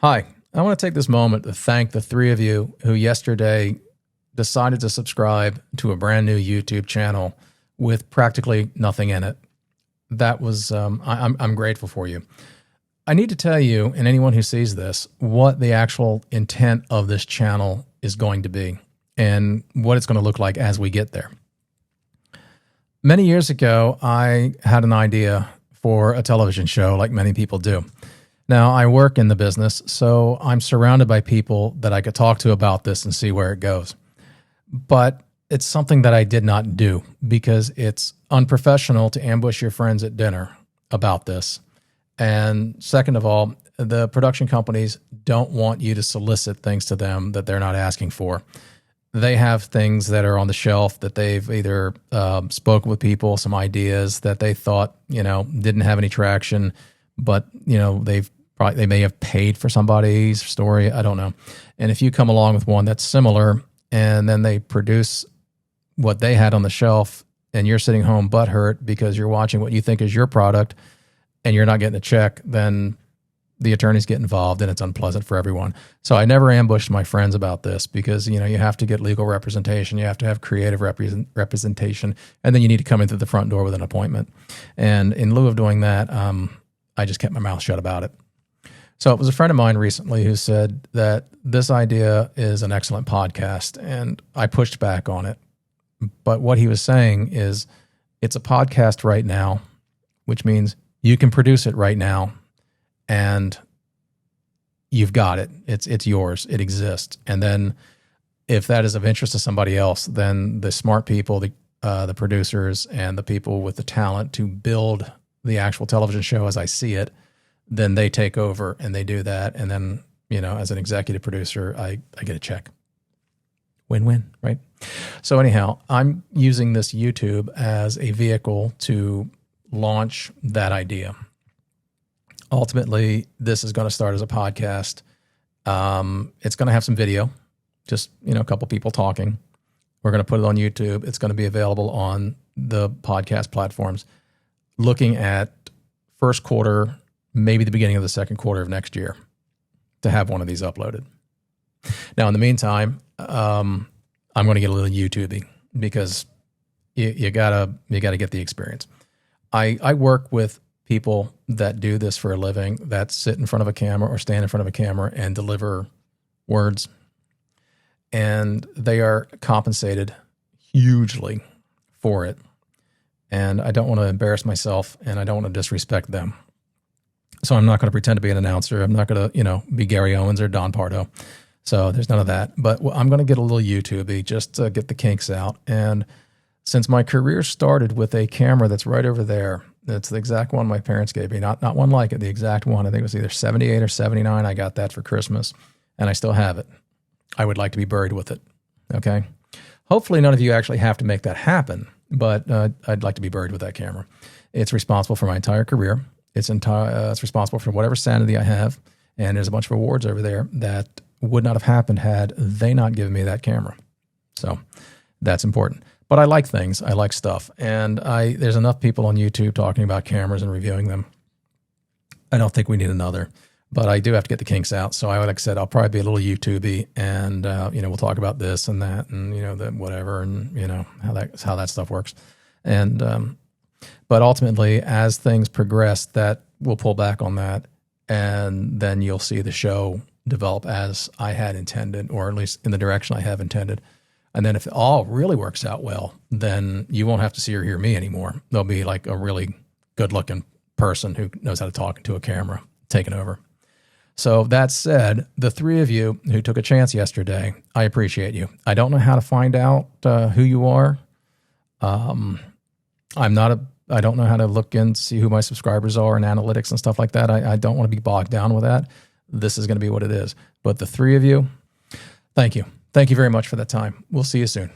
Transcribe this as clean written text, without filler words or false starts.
Hi, I want to take this moment to thank the three of you who yesterday decided to subscribe to a brand new YouTube channel with practically nothing in it. That was, I'm grateful for you. I need to tell you, and anyone who sees this, what the actual intent of this channel is going to be and what it's going to look like as we get there. Many years ago, I had an idea for a television show like many people do. Now, I work in the business, so I'm surrounded by people that I could talk to about this and see where it goes. But it's something that I did not do because it's unprofessional to ambush your friends at dinner about this. And second of all, the production companies don't want you to solicit things to them that they're not asking for. They have things that are on the shelf that they've either spoken with people, some ideas that they thought, didn't have any traction, but, they may have paid for somebody's story. I don't know. And if you come along with one that's similar and then they produce what they had on the shelf and you're sitting home butthurt because you're watching what you think is your product and you're not getting a check, then the attorneys get involved and it's unpleasant for everyone. So I never ambushed my friends about this because, you have to get legal representation. You have to have creative representation. And then you need to come in through the front door with an appointment. And in lieu of doing that, I just kept my mouth shut about it. So it was a friend of mine recently who said that this idea is an excellent podcast, and I pushed back on it. But what he was saying is it's a podcast right now, which means you can produce it right now, and you've got it. It's yours. It exists. And then if that is of interest to somebody else, then the smart people, the producers, and the people with the talent to build the actual television show as I see it, then they take over and they do that. And then, as an executive producer, I get a check. Win-win, right? So anyhow, I'm using this YouTube as a vehicle to launch that idea. Ultimately, this is going to start as a podcast. It's going to have some video, just, a couple people talking. We're going to put it on YouTube. It's going to be available on the podcast platforms, looking at first quarter, maybe the beginning of the second quarter of next year to have one of these uploaded. Now, in the meantime, I'm going to get a little YouTubey because you gotta get the experience. I work with people that do this for a living, that sit in front of a camera or stand in front of a camera and deliver words. And they are compensated hugely for it. And I don't want to embarrass myself and I don't want to disrespect them. So I'm not going to pretend to be an announcer. I'm not going to, be Gary Owens or Don Pardo. So there's none of that. But I'm going to get a little YouTubey just to get the kinks out. And since my career started with a camera that's right over there, it's the exact one my parents gave me, not one like it, the exact one. I think it was either 78 or 79. I got that for Christmas, and I still have it. I would like to be buried with it. Okay. Hopefully none of you actually have to make that happen, but I'd like to be buried with that camera. It's responsible for my entire career. It's responsible for whatever sanity I have, and there's a bunch of awards over there that would not have happened had they not given me that camera. So that's important. But I like things. I like stuff. And there's enough people on YouTube talking about cameras and reviewing them. I don't think we need another. But I do have to get the kinks out. So like I said, I'll probably be a little YouTubey, and we'll talk about this and that, and the whatever, and how that stuff works. And but ultimately, as things progress, that we'll pull back on that, and then you'll see the show develop as I had intended, or at least in the direction I have intended. And then if it all really works out well, then you won't have to see or hear me anymore. There'll be like a really good-looking person who knows how to talk into a camera taking over. So that said, the three of you who took a chance yesterday, I appreciate you. I don't know how to find out who you are. I don't know how to look and see who my subscribers are and analytics and stuff like that. I don't want to be bogged down with that. This is going to be what it is. But the three of you, thank you. Thank you very much for that time. We'll see you soon.